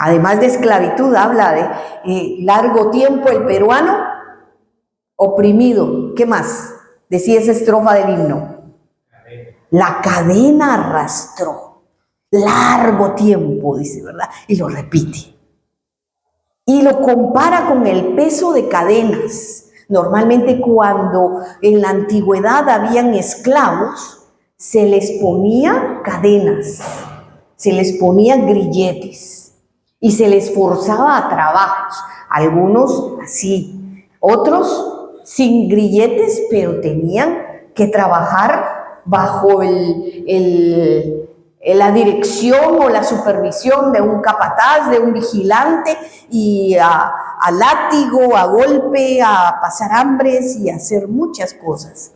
Además de esclavitud, habla de largo tiempo el peruano oprimido. ¿Qué más? Decía esa estrofa del himno. La cadena arrastró. Largo tiempo, dice, ¿verdad? Y lo repite. Y lo compara con el peso de cadenas. Normalmente cuando en la antigüedad habían esclavos, se les ponía cadenas, se les ponían grilletes y se les forzaba a trabajos. Algunos así, otros sin grilletes, pero tenían que trabajar bajo la dirección o la supervisión de un capataz, de un vigilante, y a látigo, a golpe, a pasar hambres y a hacer muchas cosas.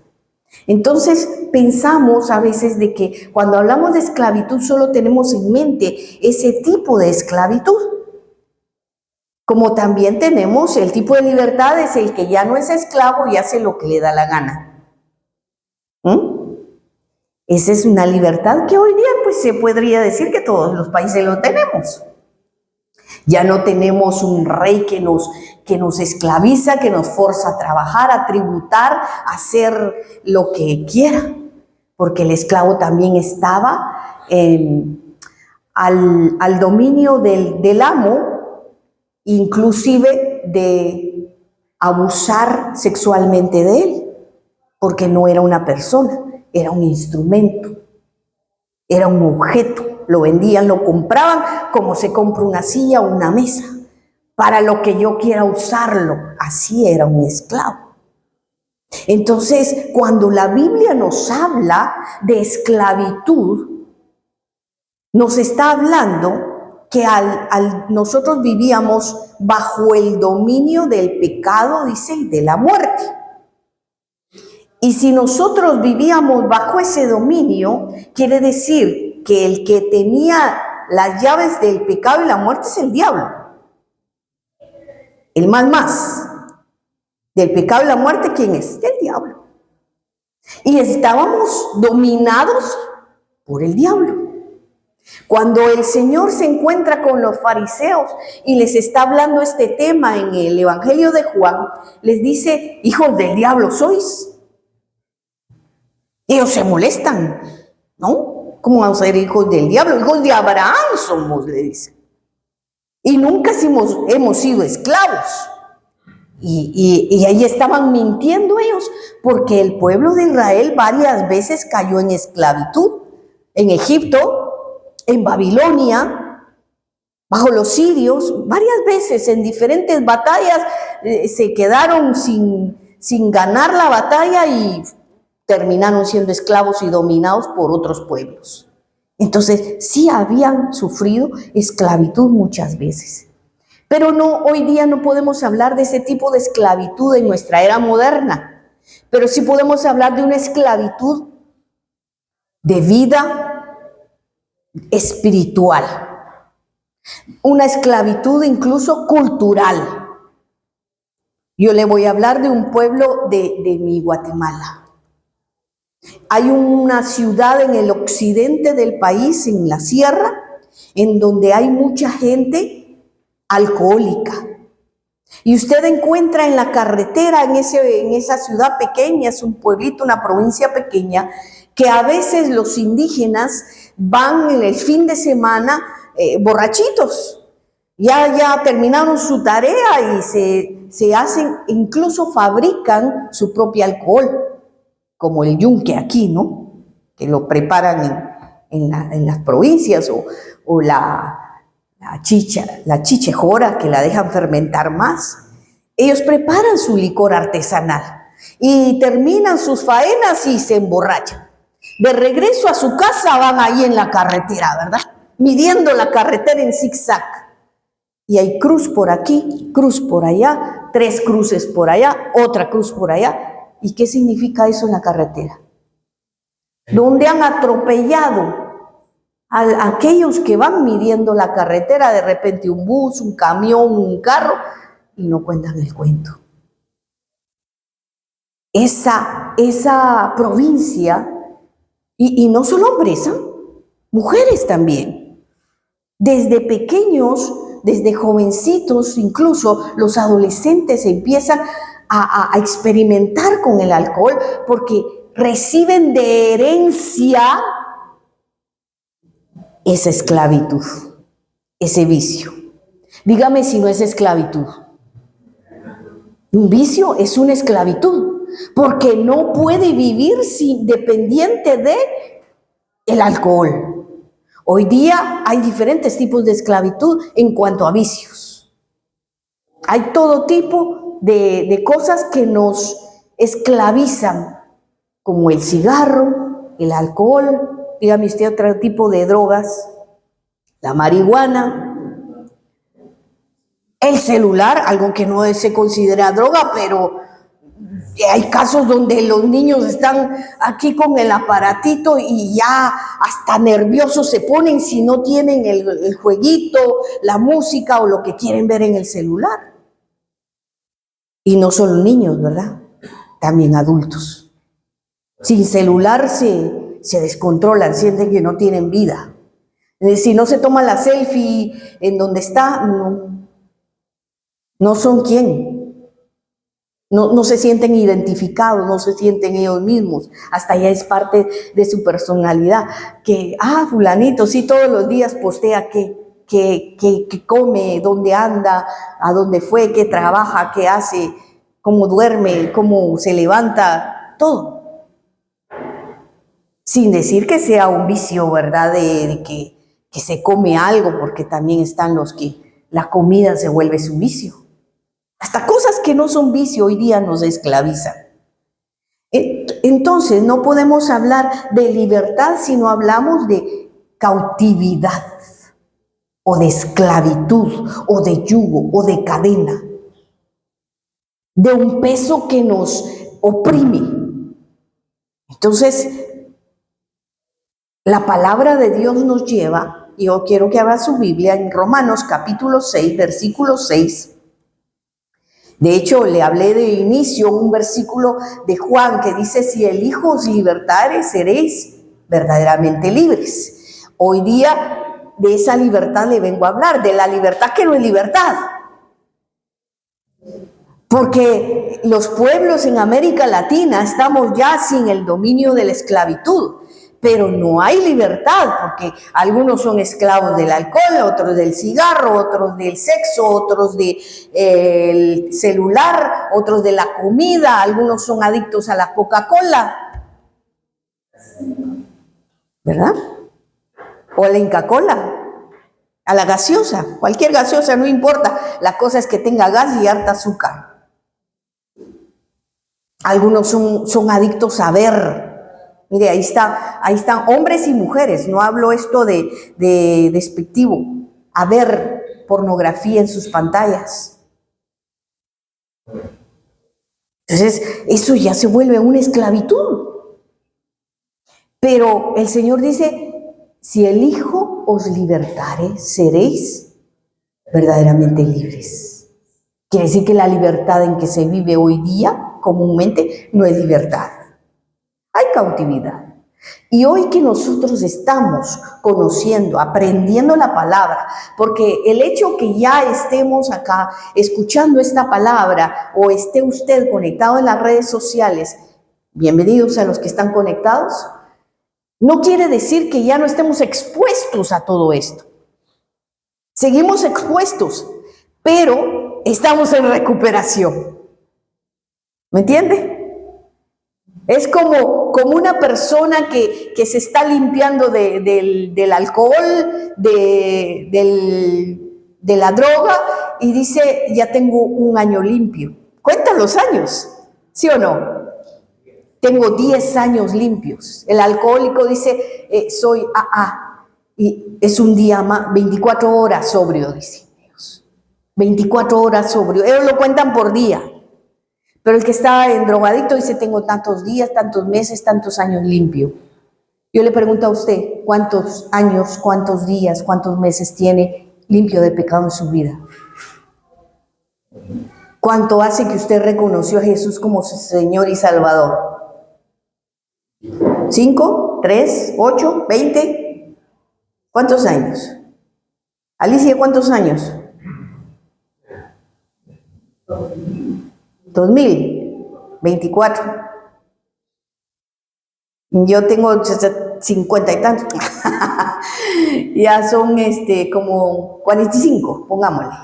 Entonces pensamos a veces de que cuando hablamos de esclavitud solo tenemos en mente ese tipo de esclavitud. Como también tenemos el tipo de libertad, es el que ya no es esclavo y hace lo que le da la gana. Esa es una libertad que hoy día pues se podría decir que todos los países lo tenemos. Ya no tenemos un rey que nos esclaviza, que nos forza a trabajar, a tributar, a hacer lo que quiera, porque el esclavo también estaba al dominio del amo, inclusive de abusar sexualmente de él, porque no era una persona, era un instrumento, era un objeto. Lo vendían, lo compraban como se compra una silla o una mesa, para lo que yo quiera usarlo. Así era un esclavo. Entonces, cuando la Biblia nos habla de esclavitud, nos está hablando que nosotros vivíamos bajo el dominio del pecado, dice, y de la muerte. Y si nosotros vivíamos bajo ese dominio, quiere decir que el que tenía las llaves del pecado y la muerte es el diablo. El más del pecado y la muerte, ¿quién es? El diablo. Y estábamos dominados por el diablo. Cuando el Señor se encuentra con los fariseos y les está hablando este tema en el Evangelio de Juan, les dice: hijos del diablo sois. Ellos se molestan, ¿no? ¿Cómo vamos a ser hijos del diablo? Hijos de Abraham somos, le dice. Y nunca hemos sido esclavos. Y ahí estaban mintiendo ellos, porque el pueblo de Israel varias veces cayó en esclavitud. En Egipto, en Babilonia, bajo los sirios, varias veces en diferentes batallas se quedaron sin ganar la batalla y terminaron siendo esclavos y dominados por otros pueblos. Entonces, sí habían sufrido esclavitud muchas veces. Pero no, hoy día no podemos hablar de ese tipo de esclavitud en nuestra era moderna. Pero sí podemos hablar de una esclavitud de vida espiritual. Una esclavitud incluso cultural. Yo le voy a hablar de un pueblo de mi Guatemala. Hay una ciudad en el occidente del país, en la sierra, en donde hay mucha gente alcohólica. Y usted encuentra en la carretera, en esa ciudad pequeña, es un pueblito, una provincia pequeña, que a veces los indígenas van en el fin de semana borrachitos. Ya terminaron su tarea y se hacen, incluso fabrican su propio alcohol, como el yunque aquí, ¿no? Que lo preparan en las provincias, o la chichejora, que la dejan fermentar más. Ellos preparan su licor artesanal y terminan sus faenas y se emborrachan. De regreso a su casa van ahí en la carretera, ¿verdad? Midiendo la carretera en zigzag. Y hay cruz por aquí, cruz por allá, 3 cruces por allá, otra cruz por allá. ¿Y qué significa eso en la carretera? Donde han atropellado a aquellos que van midiendo la carretera, de repente un bus, un camión, un carro, y no cuentan el cuento. Esa provincia, y no solo hombres, mujeres también, desde pequeños desde jovencitos, incluso los adolescentes empiezan a experimentar con el alcohol porque reciben de herencia esa esclavitud, ese vicio. Dígame si no es esclavitud. Un vicio es una esclavitud, porque no puede vivir dependiente de el alcohol. Hoy día hay diferentes tipos de esclavitud en cuanto a vicios. Hay todo tipo de cosas que nos esclavizan, como el cigarro, el alcohol, dígame usted otro tipo de drogas, la marihuana, el celular, algo que no se considera droga, pero hay casos donde los niños están aquí con el aparatito y ya hasta nerviosos se ponen si no tienen el jueguito, la música o lo que quieren ver en el celular. Y no solo niños, ¿verdad? También adultos. Sin celular se descontrolan, sienten que no tienen vida. Si no se toma la selfie en donde está, no son quién. No se sienten identificados, no se sienten ellos mismos. Hasta ya es parte de su personalidad. Que, fulanito, sí, todos los días postea qué come, dónde anda, a dónde fue, qué trabaja, qué hace, cómo duerme, cómo se levanta, todo. Sin decir que sea un vicio, ¿verdad? De que se come algo, porque también están los que la comida se vuelve su vicio. Hasta cosas que no son vicio hoy día nos esclavizan. Entonces no podemos hablar de libertad si no hablamos de cautividad o de esclavitud o de yugo o de cadena, de un peso que nos oprime. Entonces la palabra de Dios nos lleva, y yo quiero que abra su Biblia en Romanos capítulo 6, versículo 6. De hecho, le hablé de inicio un versículo de Juan que dice, si el Hijo os libertare, seréis verdaderamente libres. Hoy día de esa libertad le vengo a hablar, de la libertad que no es libertad. Porque los pueblos en América Latina estamos ya sin el dominio de la esclavitud. Pero no hay libertad, porque algunos son esclavos del alcohol, otros del cigarro, otros del sexo, otros del celular, otros de la comida, algunos son adictos a la Coca-Cola, ¿verdad? O a la Inca-Cola, a la gaseosa, cualquier gaseosa, no importa, la cosa es que tenga gas y harta azúcar. Algunos son adictos a ver. Mire, ahí están hombres y mujeres, no hablo esto de despectivo, a ver pornografía en sus pantallas. Entonces, eso ya se vuelve una esclavitud. Pero el Señor dice, si el Hijo os libertare, seréis verdaderamente libres. Quiere decir que la libertad en que se vive hoy día, comúnmente, no es libertad. Hay cautividad. Y hoy que nosotros estamos conociendo, aprendiendo la palabra, porque el hecho que ya estemos acá escuchando esta palabra o esté usted conectado en las redes sociales, bienvenidos a los que están conectados, no quiere decir que ya no estemos expuestos a todo esto. Seguimos expuestos, pero estamos en recuperación. ¿Me entiende? Es como una persona que se está limpiando del alcohol, de la droga, y dice, ya tengo un año limpio. Cuenta los años, ¿sí o no? Tengo 10 años limpios. El alcohólico dice, soy AA, y es un día más, 24 horas sobrio, dice Dios. 24 horas sobrio. Ellos lo cuentan por día. Pero el que está en drogadicto dice, tengo tantos días, tantos meses, tantos años limpio. Yo le pregunto a usted, ¿cuántos años, cuántos días, cuántos meses tiene limpio de pecado en su vida? ¿Cuánto hace que usted reconoció a Jesús como su Señor y Salvador? ¿5? ¿3? ¿8? ¿20? ¿Cuántos años? Alicia, ¿cuántos años? 2024. Yo tengo 50 y tantos. Ya son como 45, pongámosle.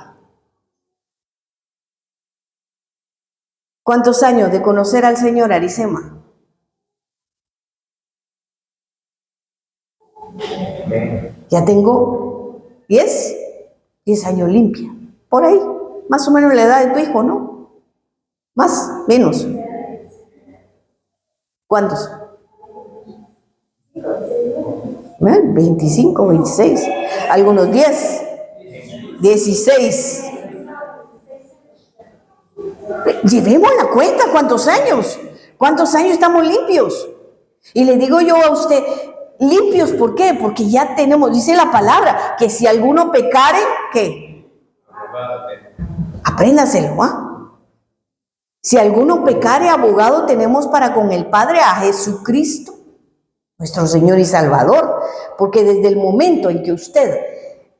¿Cuántos años de conocer al Señor, Arisema? Ya tengo 10 años limpia. Por ahí, más o menos la edad de tu hijo, ¿no? Más, menos. ¿Cuántos? 25, 26, algunos 10, 16. Llevemos la cuenta, ¿cuántos años? ¿Cuántos años estamos limpios? Y le digo yo a usted, limpios, ¿por qué? Porque ya tenemos, dice la palabra, que si alguno pecare, ¿qué? Apréndaselo, ¿ah? Si alguno pecare, abogado tenemos para con el Padre a Jesucristo, nuestro Señor y Salvador, porque desde el momento en que usted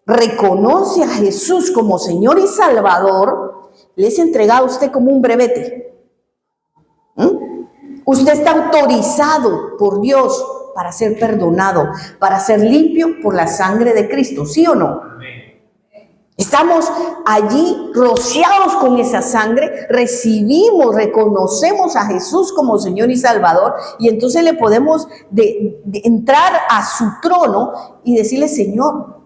reconoce a Jesús como Señor y Salvador, le es entregado a usted como un brevete. Usted está autorizado por Dios para ser perdonado, para ser limpio por la sangre de Cristo, ¿sí o no? Estamos allí rociados con esa sangre, recibimos, reconocemos a Jesús como Señor y Salvador, y entonces le podemos de entrar a su trono y decirle, Señor,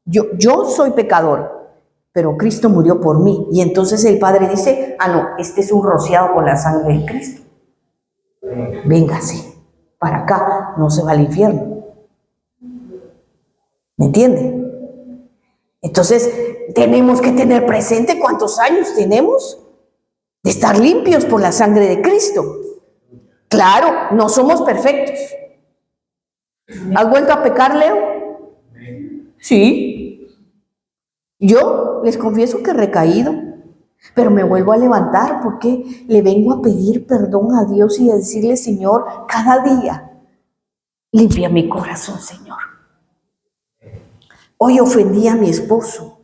yo soy pecador, pero Cristo murió por mí. Y entonces el Padre dice, no, este es un rociado con la sangre de Cristo. Véngase para acá, no se va al infierno. ¿Me entiende? Entonces, tenemos que tener presente cuántos años tenemos de estar limpios por la sangre de Cristo. Claro, no somos perfectos. ¿Has vuelto a pecar, Leo? Sí. Yo les confieso que he recaído, pero me vuelvo a levantar porque le vengo a pedir perdón a Dios y a decirle, Señor, cada día, limpia mi corazón, Señor. Hoy ofendí a mi esposo.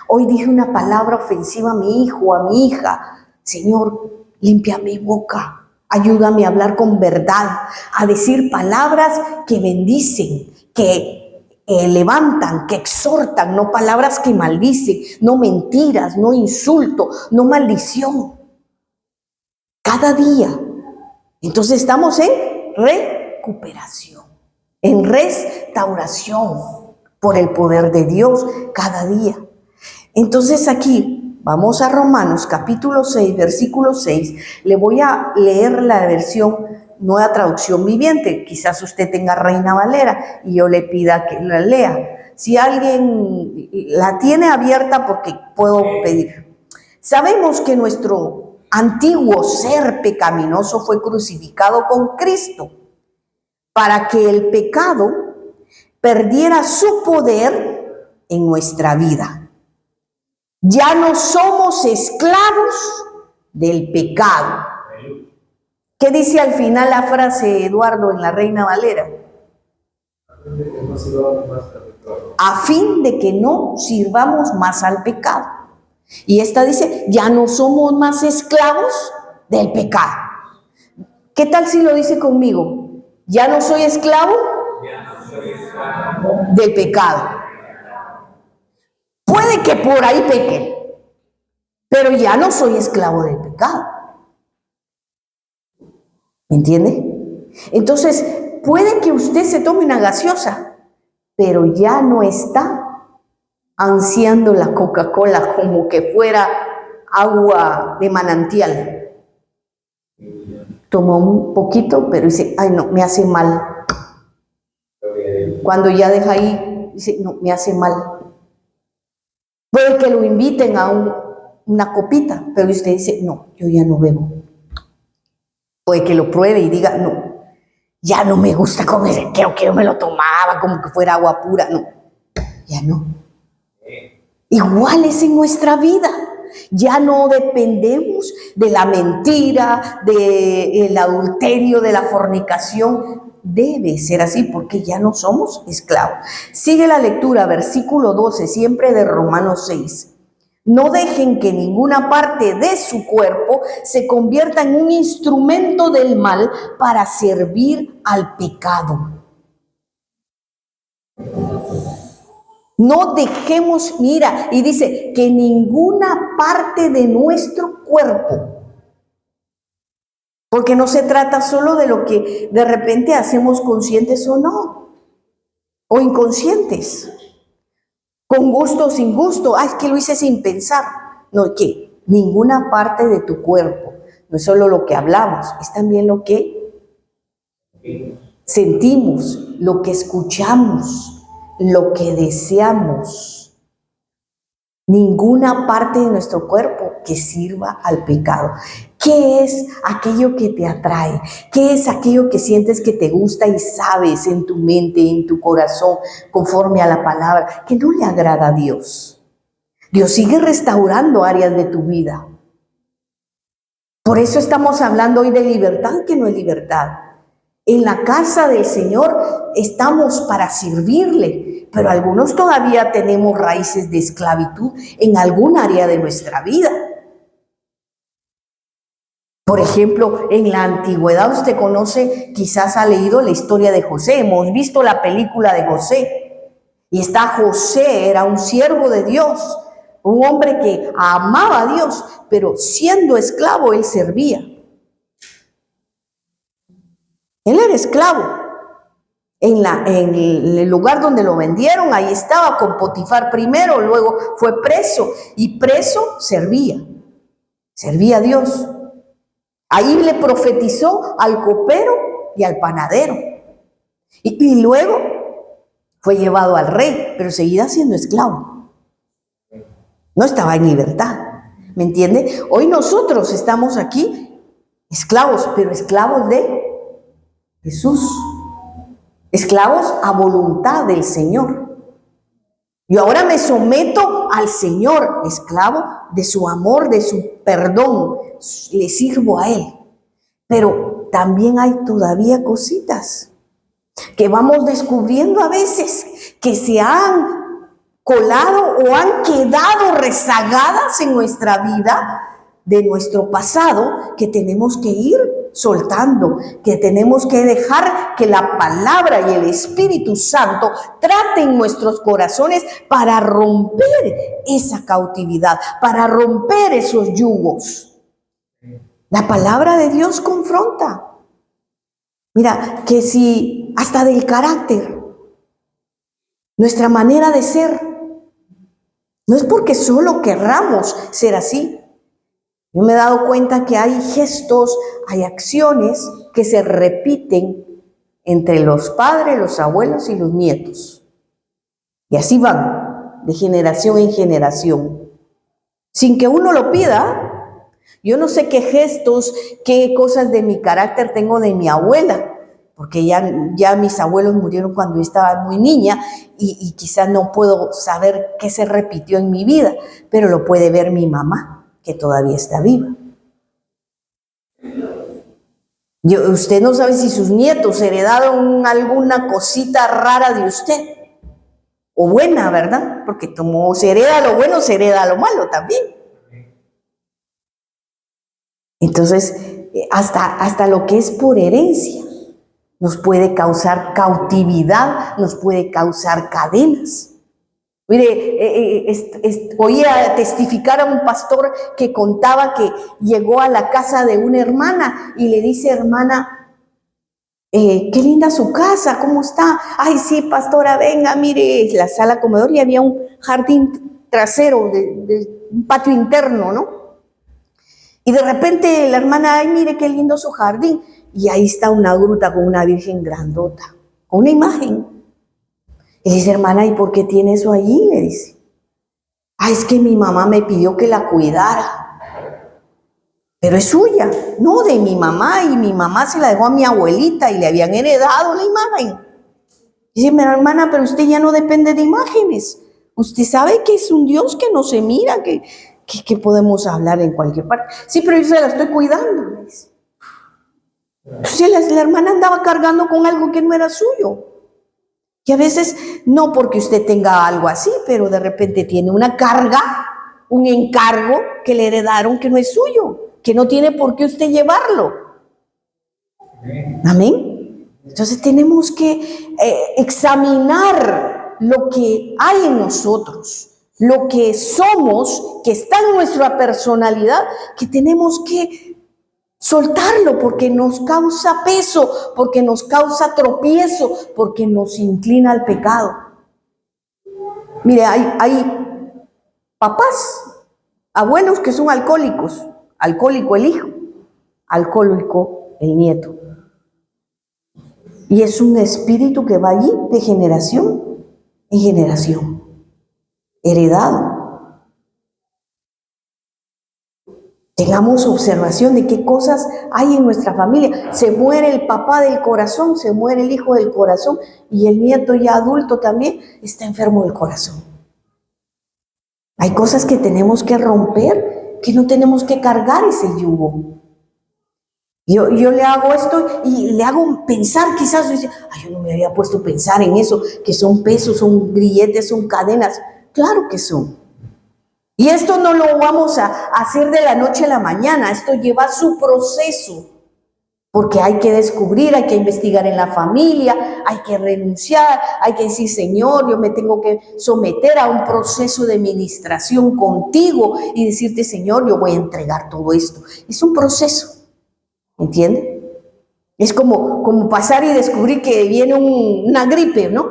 Hoy dije una palabra ofensiva a mi hijo, a mi hija. Señor, limpia mi boca. Ayúdame a hablar con verdad, a decir palabras que bendicen, que levantan, que exhortan, no palabras que maldicen, no mentiras, no insulto, no maldición. Cada día. Entonces estamos en recuperación, en restauración por el poder de Dios cada día. Entonces aquí vamos a Romanos capítulo 6, versículo 6. Le voy a leer la versión Nueva Traducción Viviente. Quizás usted tenga Reina Valera y yo le pida que la lea. Si alguien la tiene abierta, porque puedo pedir. Sabemos que nuestro antiguo ser pecaminoso fue crucificado con Cristo para que el pecado perdiera su poder en nuestra vida. Ya no somos esclavos del pecado. ¿Qué dice al final la frase, Eduardo, en la Reina Valera? A fin de que no sirvamos más al pecado. Y esta dice, ya no somos más esclavos del pecado. ¿Qué tal si lo dice conmigo? Ya no soy esclavo del pecado. Puede que por ahí peque, pero ya no soy esclavo del pecado. ¿Me entiende? Entonces, puede que usted se tome una gaseosa, pero ya no está ansiando la Coca-Cola como que fuera agua de manantial. Toma un poquito, pero dice, ay no, me hace mal. Cuando ya deja ahí, dice, no, me hace mal. Puede que lo inviten a una copita, pero usted dice, no, yo ya no bebo. Puede que lo pruebe y diga, no, ya no me gusta comer, creo que yo me lo tomaba como que fuera agua pura. No, ya no. Igual es en nuestra vida. Ya no dependemos de la mentira, del adulterio, de la fornicación. Debe ser así porque ya no somos esclavos. Sigue la lectura, versículo 12, siempre de Romanos 6. No dejen que ninguna parte de su cuerpo se convierta en un instrumento del mal para servir al pecado. No dejemos, mira, y dice que ninguna parte de nuestro cuerpo, porque no se trata solo de lo que de repente hacemos conscientes o no, o inconscientes, con gusto o sin gusto. Ay, es que lo hice sin pensar. No, que ninguna parte de tu cuerpo, no es solo lo que hablamos, es también lo que sentimos, lo que escuchamos, lo que deseamos. Ninguna parte de nuestro cuerpo que sirva al pecado. ¿Qué es aquello que te atrae? ¿Qué es aquello que sientes que te gusta y sabes en tu mente, en tu corazón, conforme a la palabra, que no le agrada a Dios? Dios sigue restaurando áreas de tu vida. Por eso estamos hablando hoy de libertad, que no es libertad. En la casa del Señor estamos para servirle, pero algunos todavía tenemos raíces de esclavitud en algún área de nuestra vida. Por ejemplo, en la antigüedad usted conoce, quizás ha leído la historia de José, hemos visto la película de José, y está José, era un siervo de Dios, un hombre que amaba a Dios, pero siendo esclavo él servía. Él era esclavo. En el lugar donde lo vendieron, ahí estaba con Potifar primero, luego fue preso, y preso servía a Dios. Ahí le profetizó al copero y al panadero. Y luego fue llevado al rey, pero seguía siendo esclavo. No estaba en libertad. ¿Me entiende? Hoy nosotros estamos aquí esclavos, pero esclavos de Jesús. Esclavos a voluntad del Señor. Yo ahora me someto al Señor, esclavo de su amor, de su perdón. Le sirvo a Él. Pero también hay todavía cositas que vamos descubriendo a veces que se han colado o han quedado rezagadas en nuestra vida de nuestro pasado, que tenemos que ir soltando, que tenemos que dejar que la palabra y el Espíritu Santo traten nuestros corazones para romper esa cautividad, para romper esos yugos. La palabra de Dios confronta. Mira, que si hasta del carácter, nuestra manera de ser, no es porque solo querramos ser así. Yo me he dado cuenta que hay gestos, hay acciones que se repiten entre los padres, los abuelos y los nietos. Y así van, de generación en generación. Sin que uno lo pida. Yo no sé qué gestos, qué cosas de mi carácter tengo de mi abuela, porque ya mis abuelos murieron cuando yo estaba muy niña y quizás no puedo saber qué se repitió en mi vida, pero lo puede ver mi mamá, que todavía está viva. Usted no sabe si sus nietos heredaron alguna cosita rara de usted, o buena, ¿verdad? Porque como se hereda lo bueno, se hereda lo malo también. Entonces, hasta lo que es por herencia nos puede causar cautividad, nos puede causar cadenas. Mire, oía testificar a un pastor que contaba que llegó a la casa de una hermana y le dice, hermana, qué linda su casa, ¿cómo está? Ay, sí, pastora, venga, mire, la sala comedor y había un jardín trasero, de un patio interno, ¿no? Y de repente la hermana, ay, mire qué lindo su jardín. Y ahí está una gruta con una virgen grandota, con una imagen. Y dice, hermana, ¿y por qué tiene eso allí? Le dice. Ah, es que mi mamá me pidió que la cuidara. Pero es suya, no de mi mamá. Y mi mamá se la dejó a mi abuelita y le habían heredado la imagen. Dice, hermana, pero usted ya no depende de imágenes. Usted sabe que es un Dios que no se mira, que podemos hablar en cualquier parte. Sí, pero yo se la estoy cuidando. Entonces la hermana andaba cargando con algo que no era suyo. Y a veces, no porque usted tenga algo así, pero de repente tiene una carga un encargo que le heredaron que no es suyo, que no tiene por qué usted llevarlo. Amén. Entonces tenemos que examinar lo que hay en nosotros, lo que somos, que está en nuestra personalidad, que tenemos que soltarlo porque nos causa peso, porque nos causa tropiezo, porque nos inclina al pecado. Mire, hay papás, abuelos que son alcohólicos, alcohólico el hijo, alcohólico el nieto. Y es un espíritu que va allí de generación en generación, heredado. Tengamos observación de qué cosas hay en nuestra familia. Se muere el papá del corazón, se muere el hijo del corazón y el nieto ya adulto también está enfermo del corazón. Hay cosas que tenemos que romper, que no tenemos que cargar ese yugo. Yo le hago esto y le hago pensar, quizás dice, ay, yo no me había puesto a pensar en eso, que son pesos, son grilletes, son cadenas. Claro que son. Y esto no lo vamos a hacer de la noche a la mañana, esto lleva su proceso, porque hay que descubrir, hay que investigar en la familia, hay que renunciar, hay que decir, Señor, yo me tengo que someter a un proceso de ministración contigo y decirte, Señor, yo voy a entregar todo esto. Es un proceso. ¿Entiende? Es como pasar y descubrir que viene una gripe, ¿no?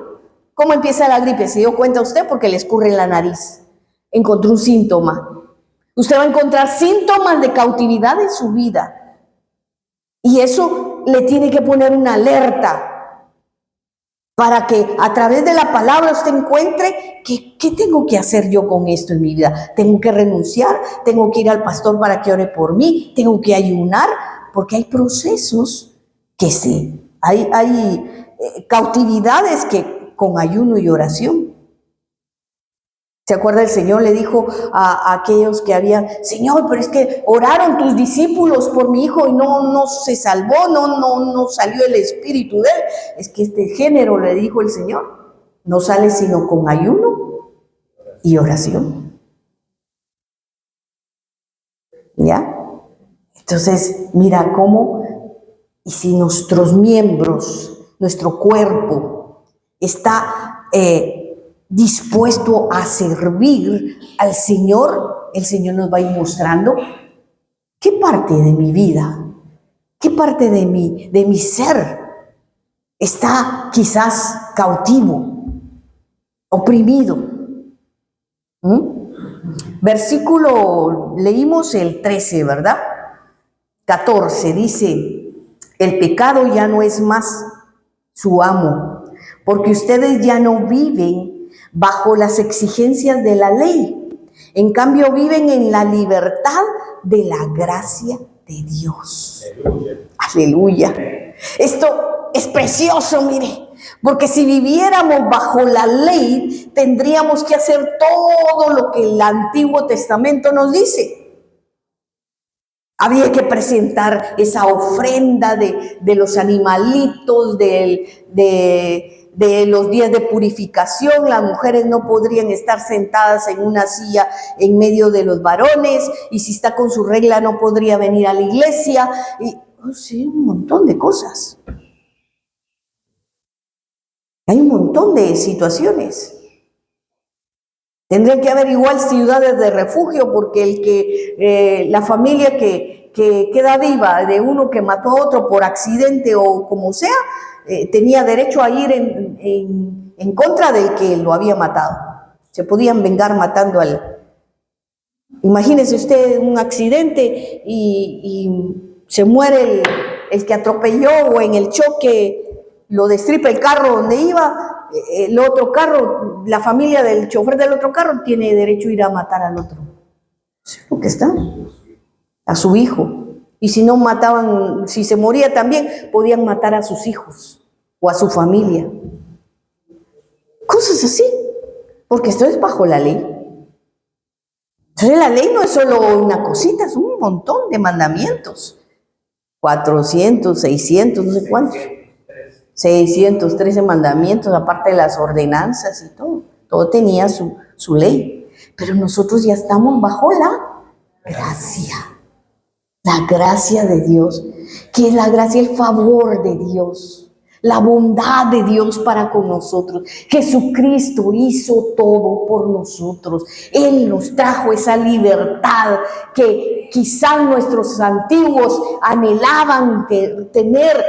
¿Cómo empieza la gripe? ¿Se dio cuenta usted? Porque le escurre en la nariz. Encontró un síntoma. Usted va a encontrar síntomas de cautividad en su vida. Y eso le tiene que poner una alerta para que a través de la palabra usted encuentre ¿qué tengo que hacer yo con esto en mi vida? ¿Tengo que renunciar? ¿Tengo que ir al pastor para que ore por mí? ¿Tengo que ayunar? Porque hay procesos que sí, hay cautividades que con ayuno y oración. ¿Se acuerda? El Señor le dijo a aquellos que habían, Señor, pero es que oraron tus discípulos por mi hijo y no se salvó, no salió el espíritu de él. Es que este género, le dijo el Señor, no sale sino con ayuno y oración. ¿Ya? Entonces, mira cómo, y si nuestros miembros, nuestro cuerpo está dispuesto a servir al Señor, el Señor nos va a ir mostrando qué parte de mi vida, qué parte de mi ser está quizás cautivo, oprimido. Versículo, leímos el 13, ¿verdad? 14 dice, el pecado ya no es más su amo, porque ustedes ya no viven bajo las exigencias de la ley. En cambio, viven en la libertad de la gracia de Dios. Aleluya. Esto es precioso, mire, porque si viviéramos bajo la ley, tendríamos que hacer todo lo que el Antiguo Testamento nos dice. Había que presentar esa ofrenda de los animalitos, de los días de purificación. Las mujeres no podrían estar sentadas en una silla en medio de los varones, y si está con su regla no podría venir a la iglesia. Y sí, un montón de cosas. Hay un montón de situaciones. Tendrían que haber igual ciudades de refugio, porque la familia que queda viva de uno que mató a otro por accidente o como sea, tenía derecho a ir en contra del que lo había matado. Se podían vengar matando al... Imagínese usted un accidente y se muere el que atropelló, o en el choque lo destripa el carro donde iba. El otro carro, la familia del chofer del otro carro tiene derecho a ir a matar al otro. ¿Sí? ¿Por qué está? A su hijo. Y si no mataban, si se moría también, podían matar a sus hijos o a su familia. Cosas así, porque esto es bajo la ley. Entonces la ley no es solo una cosita, es un montón de mandamientos. 400, 600, no sé cuántos. 613 mandamientos, aparte de las ordenanzas y todo. Todo tenía su ley. pero nosotros ya estamos bajo la gracia. La gracia de Dios. ¿Qué es la gracia? El favor de Dios. La bondad de Dios para con nosotros. Jesucristo hizo todo por nosotros. Él nos trajo esa libertad que quizás nuestros antiguos anhelaban tener.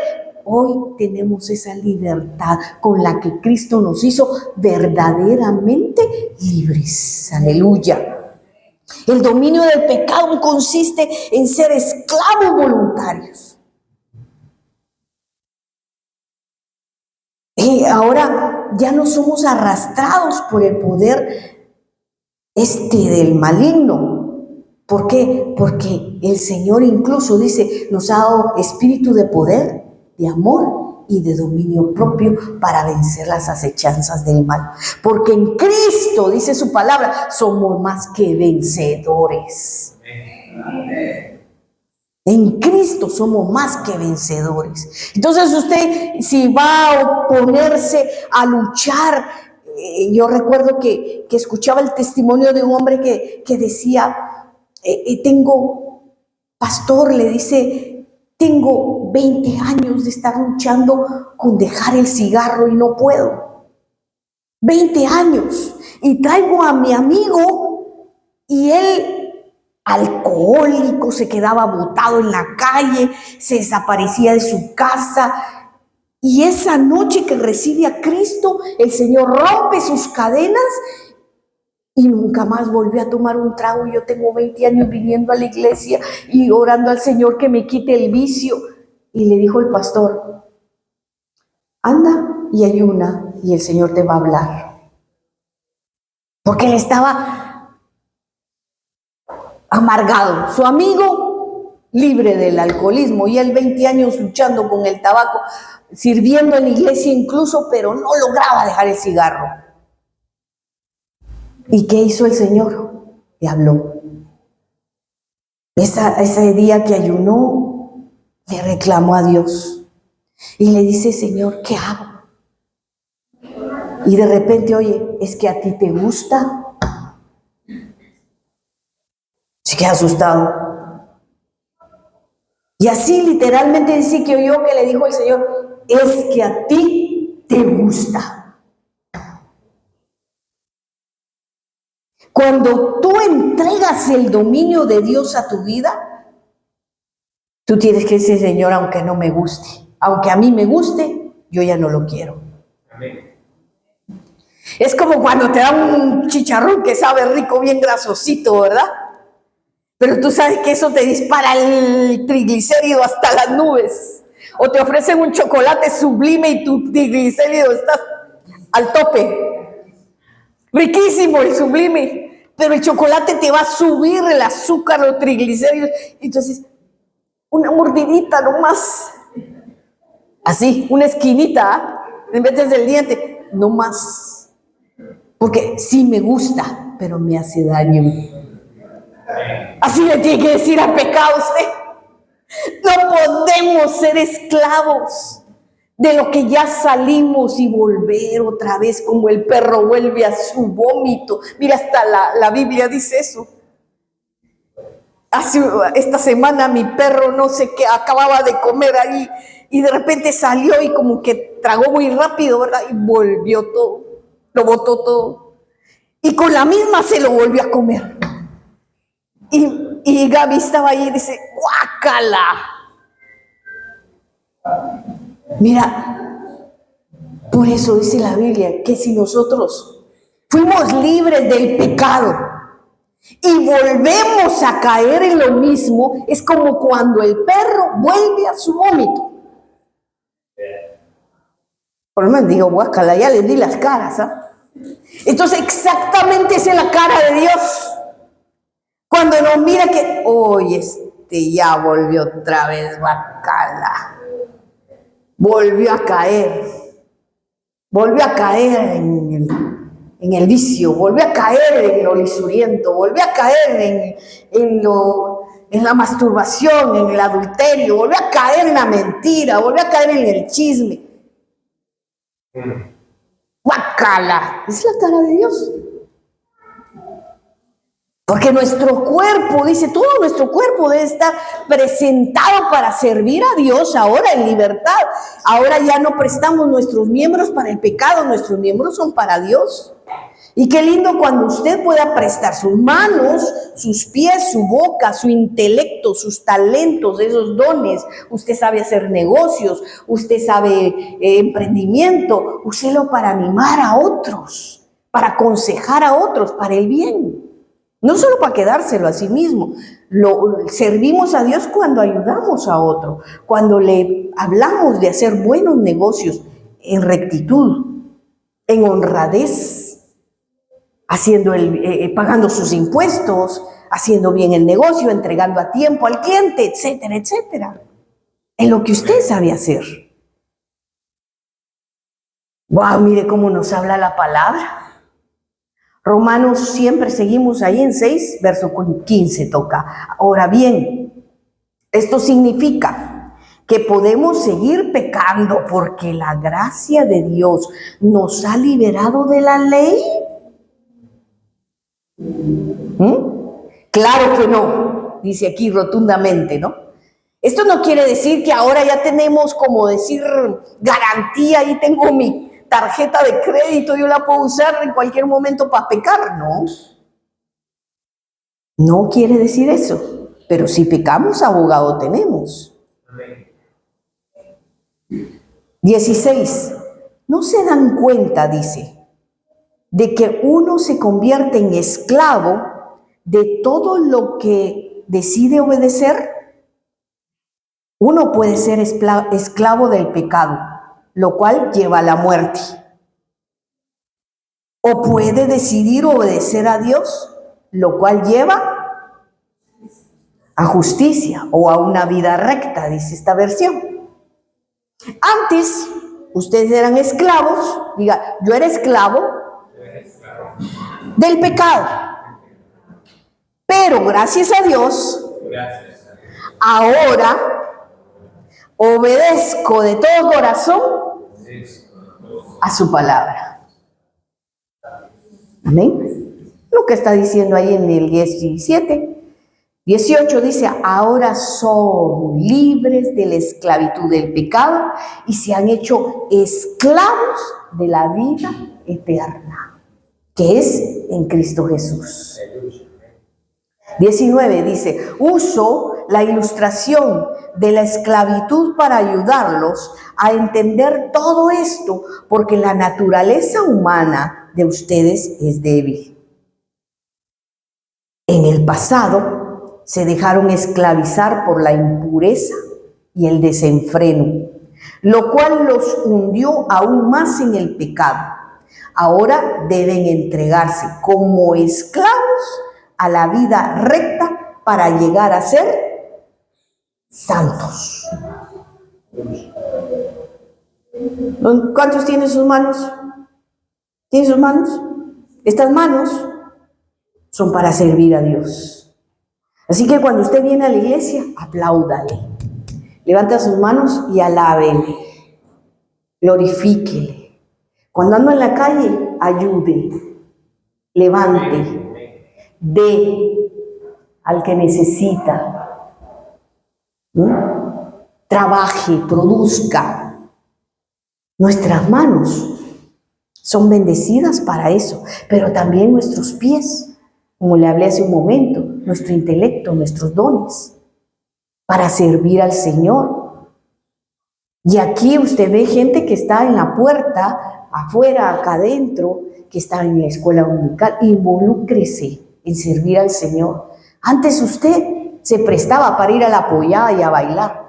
Hoy tenemos esa libertad con la que Cristo nos hizo verdaderamente libres. Aleluya. El dominio del pecado consiste en ser esclavos voluntarios. Y ahora ya no somos arrastrados por el poder del maligno. ¿Por qué? Porque el Señor incluso dice, nos ha dado espíritu de poder, de amor y de dominio propio para vencer las acechanzas del mal. Porque en Cristo, dice su palabra, somos más que vencedores. En Cristo somos más que vencedores. Entonces usted, si va a oponerse a luchar, yo recuerdo que escuchaba el testimonio de un hombre que decía, pastor, le dice, tengo 20 años de estar luchando con dejar el cigarro y no puedo. 20 años. Y traigo a mi amigo y él, alcohólico, se quedaba botado en la calle, se desaparecía de su casa. Y esa noche que recibe a Cristo, el Señor rompe sus cadenas y nunca más volvió a tomar un trago. Yo tengo 20 años viniendo a la iglesia y orando al Señor que me quite el vicio. Y le dijo el pastor, anda y ayuna y el Señor te va a hablar. Porque él estaba amargado. Su amigo libre del alcoholismo y él 20 años luchando con el tabaco, sirviendo en la iglesia incluso, pero no lograba dejar el cigarro. ¿Y qué hizo el Señor? Le habló. Ese día que ayunó, le reclamó a Dios. Y le dice, Señor, ¿qué hago? Y de repente, oye, ¿es que a ti te gusta? Se queda asustado. Y así literalmente dice que oyó que le dijo el Señor, es que a ti te gusta. Cuando tú entregas el dominio de Dios a tu vida, tú tienes que decir, Señor, aunque no me guste, aunque a mí me guste, yo ya no lo quiero. Amén. Es como cuando te dan un chicharrón que sabe rico, bien grasosito, ¿verdad? Pero tú sabes que eso te dispara el triglicérido hasta las nubes. O te ofrecen un chocolate sublime y tu triglicérido está al tope. Riquísimo el sublime. Pero el chocolate te va a subir el azúcar, los triglicéridos. Entonces, una mordidita nomás. Así, una esquinita, en vez del diente, no más. Porque sí me gusta, pero me hace daño. Así le tiene que decir al pecado usted. No podemos ser esclavos de lo que ya salimos y volver otra vez como el perro vuelve a su vómito. Mira, hasta la Biblia dice eso. Esta semana mi perro no sé qué, acababa de comer ahí y de repente salió y como que tragó muy rápido, ¿verdad? Y volvió todo, lo botó todo. Y con la misma se lo volvió a comer. Y Gaby estaba ahí y dice, ¡guácala! Mira, por eso dice la Biblia que si nosotros fuimos libres del pecado y volvemos a caer en lo mismo, es como cuando el perro vuelve a su vómito. Por lo menos digo, guácala, ya les di las caras, ¿ah? Entonces exactamente esa es la cara de Dios. Cuando nos mira que, oye, ya volvió otra vez, guácala. Volvió a caer en el vicio, volvió a caer en lo lisuriento, volvió a caer en la masturbación, en el adulterio, volvió a caer en la mentira, volvió a caer en el chisme. ¡Guácala! Es la cara de Dios. Porque nuestro cuerpo, dice, todo nuestro cuerpo debe estar presentado para servir a Dios ahora en libertad. Ahora ya no prestamos nuestros miembros para el pecado, nuestros miembros son para Dios. Y qué lindo cuando usted pueda prestar sus manos, sus pies, su boca, su intelecto, sus talentos, esos dones. Usted sabe hacer negocios, usted sabe emprendimiento, úselo para animar a otros, para aconsejar a otros, para el bien. No solo para quedárselo a sí mismo. Servimos a Dios cuando ayudamos a otro, cuando le hablamos de hacer buenos negocios en rectitud, en honradez, pagando sus impuestos, haciendo bien el negocio, entregando a tiempo al cliente, etcétera, etcétera. En lo que usted sabe hacer. Wow, mire cómo nos habla la palabra. Romanos, siempre seguimos ahí en 6, verso 15 toca. Ahora bien, esto significa que podemos seguir pecando porque la gracia de Dios nos ha liberado de la ley. Claro que no, dice aquí rotundamente, ¿no? Esto no quiere decir que ahora ya tenemos, como decir, garantía, ahí tengo mi tarjeta de crédito, yo la puedo usar en cualquier momento para pecar, ¿no? No quiere decir eso, pero si pecamos, abogado tenemos. 16. ¿No se dan cuenta, dice, de que uno se convierte en esclavo de todo lo que decide obedecer? Uno puede ser esclavo del pecado, lo cual lleva a la muerte. O puede decidir obedecer a Dios, lo cual lleva a justicia o a una vida recta, dice esta versión. Antes, ustedes eran esclavos, diga, yo era esclavo del pecado. Pero gracias a Dios, ahora obedezco de todo corazón a su palabra. Amén. Lo que está diciendo ahí en el 17. 18 dice, ahora son libres de la esclavitud del pecado y se han hecho esclavos de la vida eterna, que es en Cristo Jesús. 19 dice, uso la ilustración de la esclavitud para ayudarlos a entender todo esto, porque la naturaleza humana de ustedes es débil. En el pasado se dejaron esclavizar por la impureza y el desenfreno, lo cual los hundió aún más en el pecado. Ahora deben entregarse como esclavos a la vida recta para llegar a ser santos. ¿Cuántos tienen sus manos? ¿Tienen sus manos? Estas manos son para servir a Dios. Así que cuando usted viene a la iglesia, apláudale. Levanta sus manos y alábele. Glorifíquele. Cuando anda en la calle, ayude. Levante. Dé al que necesita. Trabaje, produzca. Nuestras manos son bendecidas para eso, pero también nuestros pies, como le hablé hace un momento, nuestro intelecto, nuestros dones, para servir al Señor. Y aquí usted ve gente que está en la puerta, afuera, acá adentro, que está en la escuela dominical. Involúcrese en servir al Señor. Antes usted se prestaba para ir a la pollada y a bailar.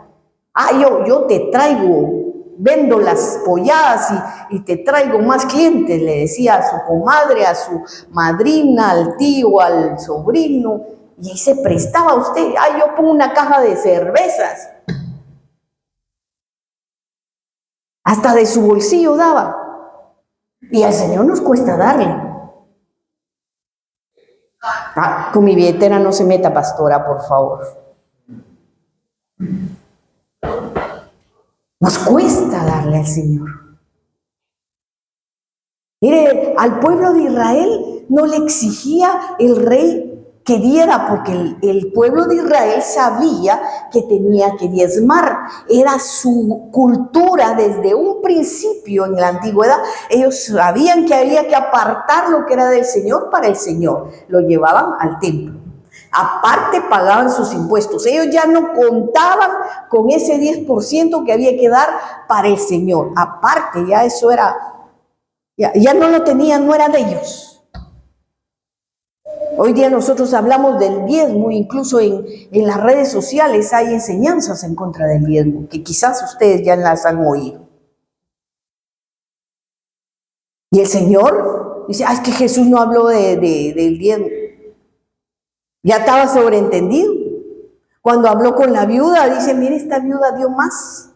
Yo te traigo, vendo las polladas y te traigo más clientes, le decía a su comadre, a su madrina, al tío, al sobrino, y ahí se prestaba usted. Yo pongo una caja de cervezas. Hasta de su bolsillo daba. Y al Señor nos cuesta darle. Con mi billetera no se meta, pastora, por favor. Nos cuesta darle al Señor. Mire, al pueblo de Israel no le exigía el rey que diera, porque el pueblo de Israel sabía que tenía que diezmar. Era su cultura desde un principio en la antigüedad. Ellos sabían que había que apartar lo que era del Señor para el Señor. Lo llevaban al templo. Aparte pagaban sus impuestos. Ellos ya no contaban con ese 10% que había que dar para el Señor. Aparte, ya eso era, ya no lo tenían, no era de ellos. Hoy día nosotros hablamos del diezmo, incluso en las redes sociales hay enseñanzas en contra del diezmo, que quizás ustedes ya las han oído. Y el Señor dice, es que Jesús no habló del diezmo. Ya estaba sobreentendido. Cuando habló con la viuda, dice, mire, esta viuda dio más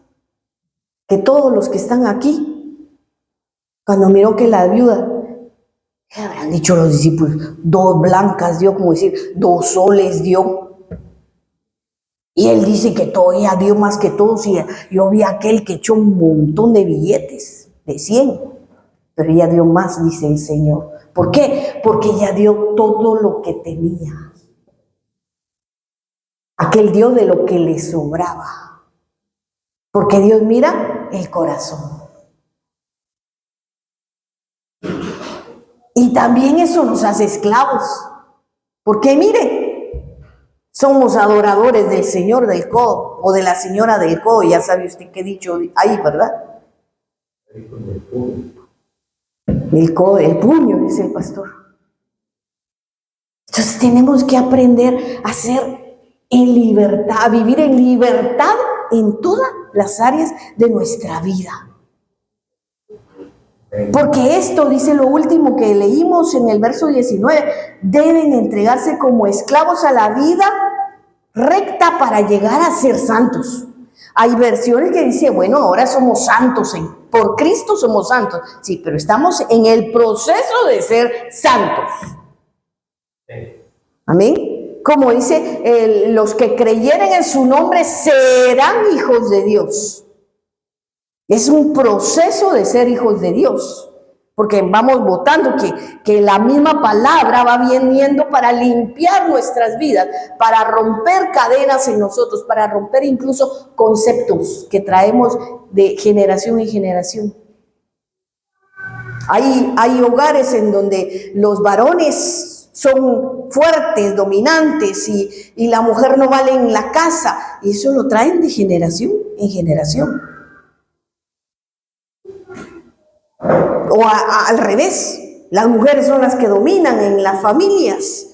que todos los que están aquí. Cuando miró que la viuda, ¿qué habrán dicho los discípulos? 2 blancas dio, como decir, 2 soles dio. Y él dice que todavía dio más que todos. Y yo vi a aquel que echó un montón de billetes, de 100. Pero ella dio más, dice el Señor. ¿Por qué? Porque ella dio todo lo que tenía. Aquel dio de lo que le sobraba. Porque Dios mira el corazón. Y también eso nos hace esclavos. Porque mire, somos adoradores del señor del codo o de la señora del codo. Ya sabe usted qué dicho ahí, ¿verdad? El codo, el puño, dice el pastor. Entonces tenemos que aprender a ser en libertad, a vivir en libertad en todas las áreas de nuestra vida. Porque esto, dice lo último que leímos en el verso 19, deben entregarse como esclavos a la vida recta para llegar a ser santos. Hay versiones que dicen, bueno, ahora somos santos, por Cristo somos santos. Sí, pero estamos en el proceso de ser santos. Amén. Como dice, los que creyeren en su nombre serán hijos de Dios. Es un proceso de ser hijos de Dios, porque vamos votando que la misma palabra va viniendo para limpiar nuestras vidas, para romper cadenas en nosotros, para romper incluso conceptos que traemos de generación en generación. Hay hogares en donde los varones son fuertes, dominantes y la mujer no vale en la casa, y eso lo traen de generación en generación. O al revés, las mujeres son las que dominan en las familias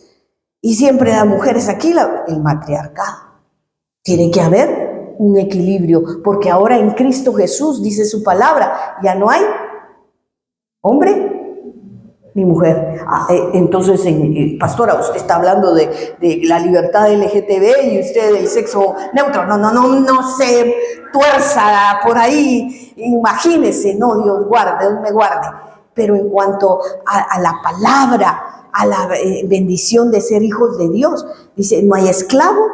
y siempre las mujeres aquí, el matriarcado. Tiene que haber un equilibrio, porque ahora en Cristo Jesús, dice su palabra, ya no hay hombre ni mujer. Entonces, pastora, usted está hablando de la libertad LGTB y usted del sexo neutro. No se tuerza por ahí. Imagínese, no, Dios guarde, Dios me guarde. Pero en cuanto a la palabra, a la bendición de ser hijos de Dios, dice, no hay esclavo,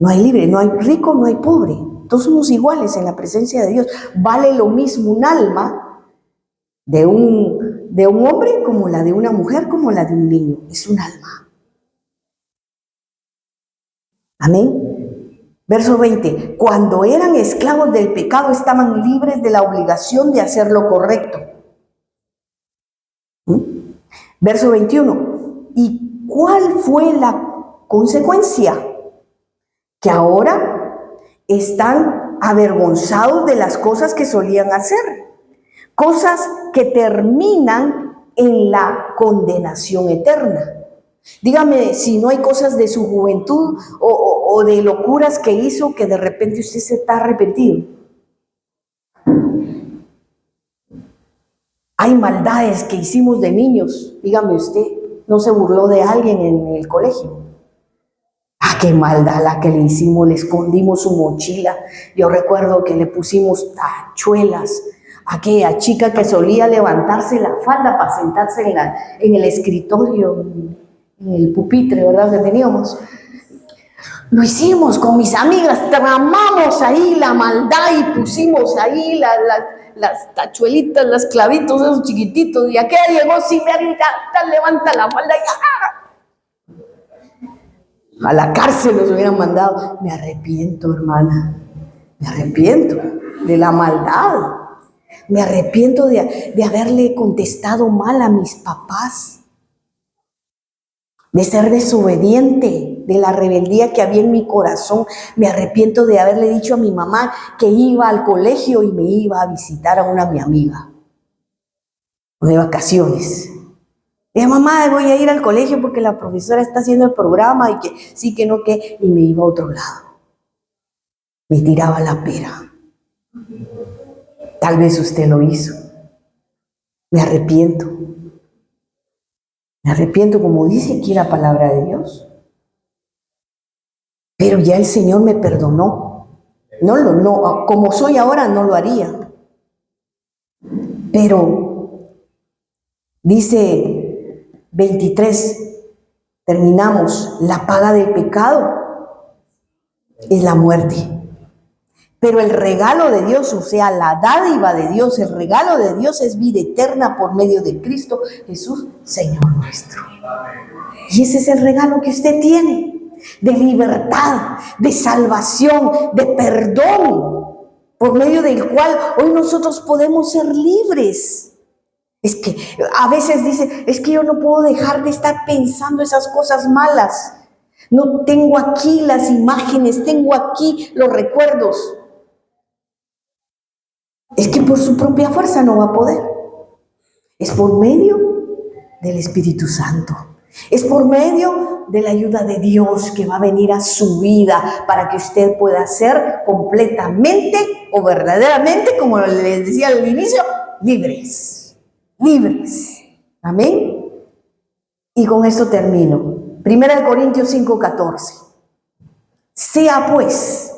no hay libre, no hay rico, no hay pobre. Todos somos iguales en la presencia de Dios. Vale lo mismo un alma de un hombre como la de una mujer, como la de un niño. Es un alma. Amén. Verso 20. Cuando eran esclavos del pecado, estaban libres de la obligación de hacer lo correcto. Verso 21. ¿Y cuál fue la consecuencia? Que ahora están avergonzados de las cosas que solían hacer. Cosas que terminan en la condenación eterna. Dígame si no hay cosas de su juventud o de locuras que hizo que de repente usted se está arrepentido. Hay maldades que hicimos de niños. Dígame usted, ¿no se burló de alguien en el colegio? Qué maldad la que le hicimos, le escondimos su mochila. Yo recuerdo que le pusimos tachuelas a aquella chica que solía levantarse la falda para sentarse en el escritorio, en el pupitre, ¿verdad? Que teníamos. Lo hicimos con mis amigas, tramamos ahí la maldad y pusimos ahí las tachuelitas, los clavitos esos chiquititos. Y aquella llegó sin ver y ya levanta la falda y ¡ah! A la cárcel los hubieran mandado. Me arrepiento, hermana. Me arrepiento de la maldad. Me arrepiento de haberle contestado mal a mis papás. De ser desobediente, de la rebeldía que había en mi corazón. Me arrepiento de haberle dicho a mi mamá que iba al colegio y me iba a visitar a mi amiga. De vacaciones. Y mamá, voy a ir al colegio porque la profesora está haciendo el programa y que sí, que no, que... Y me iba a otro lado. Me tiraba la pera. Tal vez usted lo hizo. Me arrepiento. Me arrepiento como dice aquí la palabra de Dios. Pero ya el Señor me perdonó. No, como soy ahora no lo haría. Pero dice 23, terminamos, la paga del pecado es la muerte. Pero el regalo de Dios, o sea, la dádiva de Dios, el regalo de Dios es vida eterna por medio de Cristo Jesús, Señor nuestro. Y ese es el regalo que usted tiene, de libertad, de salvación, de perdón, por medio del cual hoy nosotros podemos ser libres. Es que a veces dice, es que yo no puedo dejar de estar pensando esas cosas malas. No tengo aquí las imágenes, tengo aquí los recuerdos. Es que por su propia fuerza no va a poder. Es por medio del Espíritu Santo. Es por medio de la ayuda de Dios que va a venir a su vida para que usted pueda ser completamente o verdaderamente, como les decía al inicio, libres. Libres. Amén. Y con esto termino. 1 Corintios 5:14. Sea pues,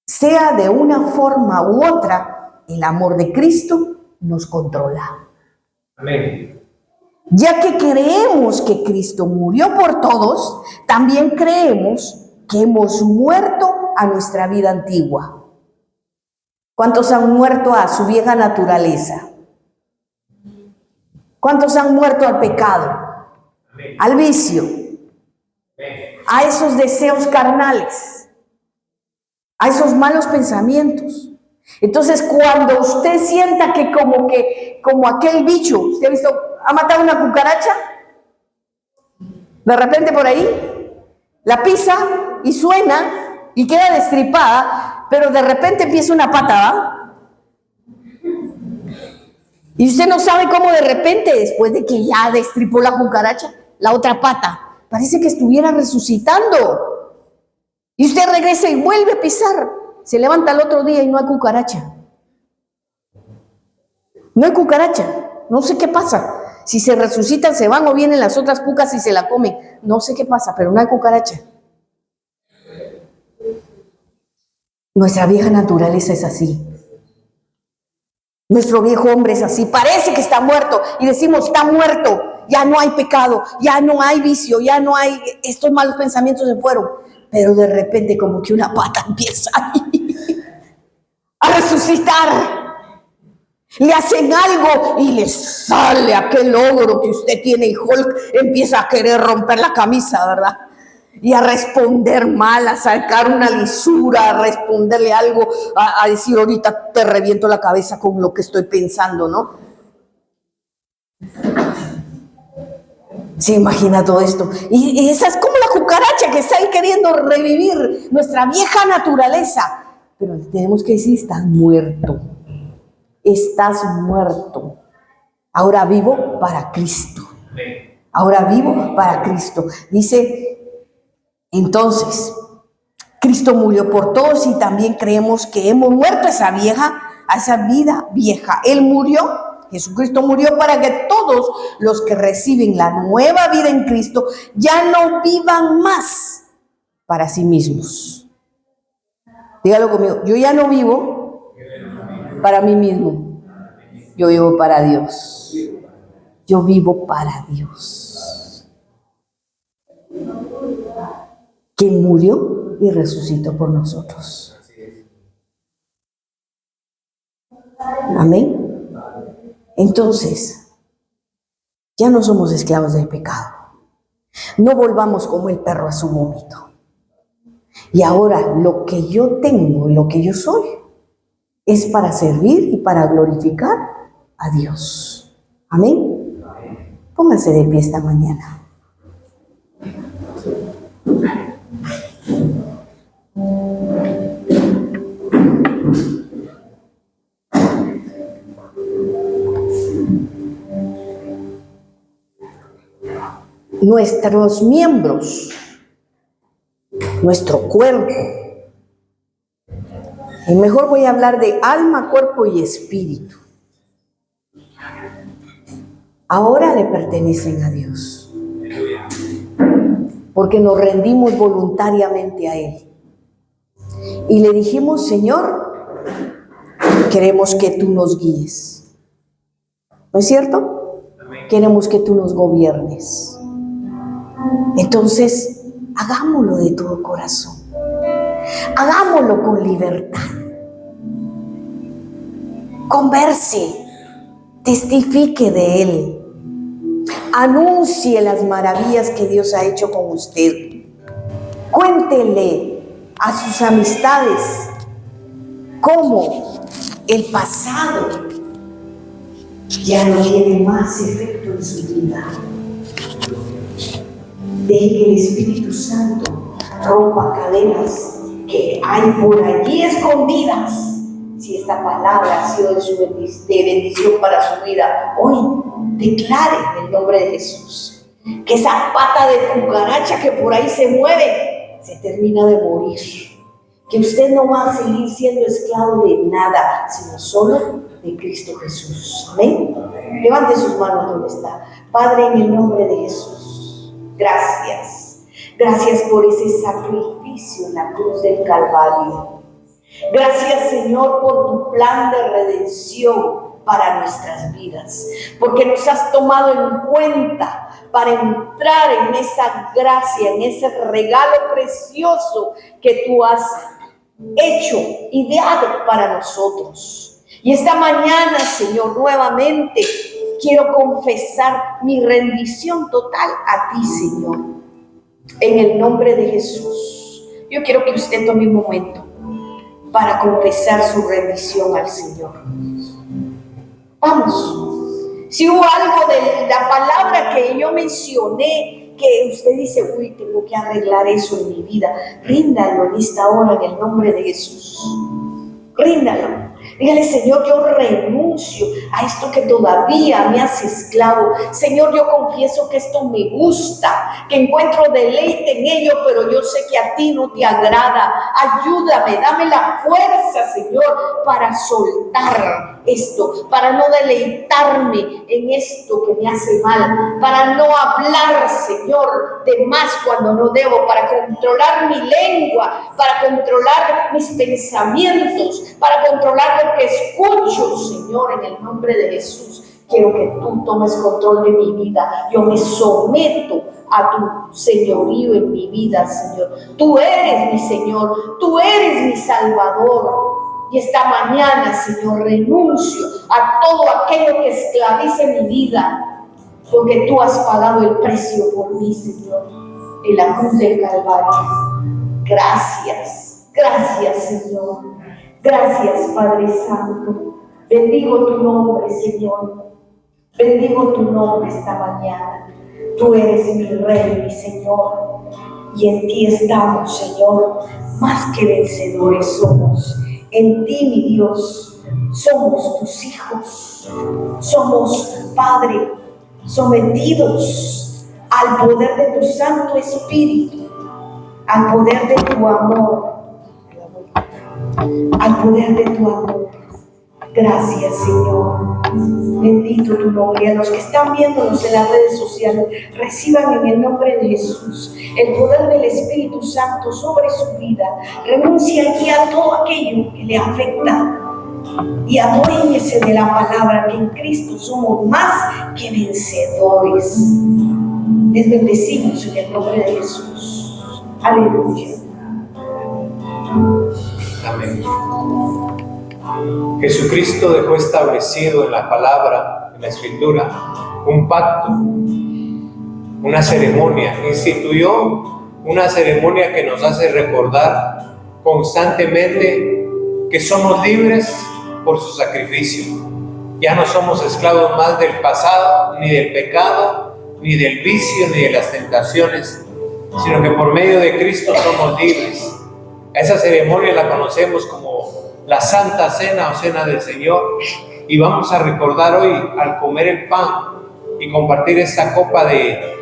sea de una forma u otra, el amor de Cristo nos controla. Amén. Ya que creemos que Cristo murió por todos, también creemos que hemos muerto a nuestra vida antigua. ¿Cuántos han muerto a su vieja naturaleza? ¿Cuántos han muerto al pecado? Amén. Al vicio, a esos deseos carnales, a esos malos pensamientos? Entonces, cuando usted sienta que como aquel bicho, ¿usted ha visto, ha matado una cucaracha? De repente por ahí, la pisa y suena y queda destripada, pero de repente empieza una pata, ¿va? Y usted no sabe cómo de repente, después de que ya destripó la cucaracha, la otra pata, parece que estuviera resucitando. Y usted regresa y vuelve a pisar. Se levanta el otro día y no hay cucaracha. No hay cucaracha. No sé qué pasa. Si se resucitan, se van o vienen las otras cucas y se la comen. No sé qué pasa, pero no hay cucaracha. Nuestra vieja naturaleza es así. Nuestro viejo hombre es así. Parece que está muerto y decimos, está muerto. Ya no hay pecado, ya no hay vicio, ya no hay, estos malos pensamientos se fueron. Pero de repente como que una pata empieza a resucitar. Le hacen algo y le sale aquel ogro que usted tiene y Hulk empieza a querer romper la camisa, ¿verdad? Y a responder mal, a sacar una lisura, a responderle algo, a decir ahorita te reviento la cabeza con lo que estoy pensando, ¿no? Se imagina todo esto. Y esa es como la cucaracha que está ahí queriendo revivir nuestra vieja naturaleza. Pero tenemos que decir, estás muerto. Estás muerto. Ahora vivo para Cristo. Ahora vivo para Cristo. Dice, entonces, Cristo murió por todos y también creemos que hemos muerto a esa vida vieja. Él murió. Jesucristo murió para que todos los que reciben la nueva vida en Cristo ya no vivan más para sí mismos. Dígalo conmigo, yo ya no vivo para mí mismo, yo vivo para Dios. Yo vivo para Dios, quien murió y resucitó por nosotros. Amén. Entonces, ya no somos esclavos del pecado. No volvamos como el perro a su vómito. Y ahora lo que yo tengo y lo que yo soy es para servir y para glorificar a Dios. Amén. Póngase de pie esta mañana. Nuestros miembros, nuestro cuerpo, y mejor voy a hablar de alma, cuerpo y espíritu, ahora le pertenecen a Dios, porque nos rendimos voluntariamente a Él y le dijimos: Señor, queremos que tú nos guíes, ¿no es cierto? Queremos que tú nos gobiernes. Entonces, hagámoslo de todo corazón. Hagámoslo con libertad. Converse, testifique de Él. Anuncie las maravillas que Dios ha hecho con usted. Cuéntele a sus amistades cómo el pasado ya no tiene más efecto en su vida. Deje que el Espíritu Santo rompa cadenas que hay por allí escondidas. Si esta palabra ha sido de bendición para su vida, hoy declare en el nombre de Jesús que esa pata de cucaracha que por ahí se mueve se termina de morir. Que usted no va a seguir siendo esclavo de nada, sino solo de Cristo Jesús. Amén. Levante sus manos donde está. Padre, en el nombre de Jesús, gracias. Gracias por ese sacrificio en la cruz del Calvario. Gracias, Señor, por tu plan de redención para nuestras vidas, porque nos has tomado en cuenta para entrar en esa gracia, en ese regalo precioso que tú has hecho y dado para nosotros. Y esta mañana, Señor, nuevamente quiero confesar mi rendición total a ti, Señor. En el nombre de Jesús, yo quiero que usted tome un momento para confesar su rendición al Señor. Vamos. Si hubo algo de la palabra que yo mencioné, que usted dice: uy, tengo que arreglar eso en mi vida, ríndalo en esta hora en el nombre de Jesús. Ríndalo. Dígale: Señor, yo renuncio a esto que todavía me hace esclavo. Señor, yo confieso que esto me gusta, que encuentro deleite en ello, pero yo sé que a ti no te agrada. Ayúdame, dame la fuerza, Señor, para soltar esto, para no deleitarme en esto que me hace mal, para no hablar, Señor, de más cuando no debo, para controlar mi lengua, para controlar mis pensamientos, para controlar lo que escucho, Señor, en el nombre de Jesús. Quiero que tú tomes control de mi vida. Yo me someto a tu señorío en mi vida, Señor. Tú eres mi Señor, tú eres mi Salvador. Y esta mañana, Señor, renuncio a todo aquello que esclavice mi vida, porque tú has pagado el precio por mí, Señor, en la cruz del Calvario. Gracias, gracias, Señor. Gracias, Padre Santo. Bendigo tu nombre, Señor. Bendigo tu nombre esta mañana. Tú eres mi Rey, mi Señor. Y en ti estamos, Señor. Más que vencedores somos. En ti, mi Dios, somos tus hijos. Somos, Padre, sometidos al poder de tu Santo Espíritu, al poder de tu amor. Al poder de tu amor. Gracias, Señor. Bendito tu nombre. A los que están viéndonos en las redes sociales, reciban en el nombre de Jesús el poder del Espíritu Santo sobre su vida. Renuncia aquí a todo aquello que le afecta y aduéñese de la palabra que en Cristo somos más que vencedores. Les bendecimos en el nombre de Jesús. Aleluya. Amén. Jesucristo dejó establecido en la palabra, en la Escritura, un pacto una ceremonia, instituyó una ceremonia que nos hace recordar constantemente que somos libres por su sacrificio. Ya no somos esclavos más del pasado, ni del pecado, ni del vicio, ni de las tentaciones, sino que por medio de Cristo somos libres. Esa ceremonia la conocemos como la Santa Cena o Cena del Señor, y vamos a recordar hoy, al comer el pan y compartir esta copa de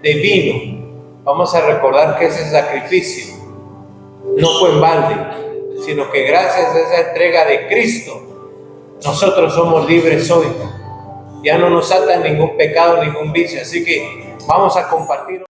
vino, vamos a recordar que ese sacrificio no fue en balde, sino que gracias a esa entrega de Cristo, nosotros somos libres hoy. Ya no nos ata ningún pecado, ningún vicio. Así que vamos a compartir.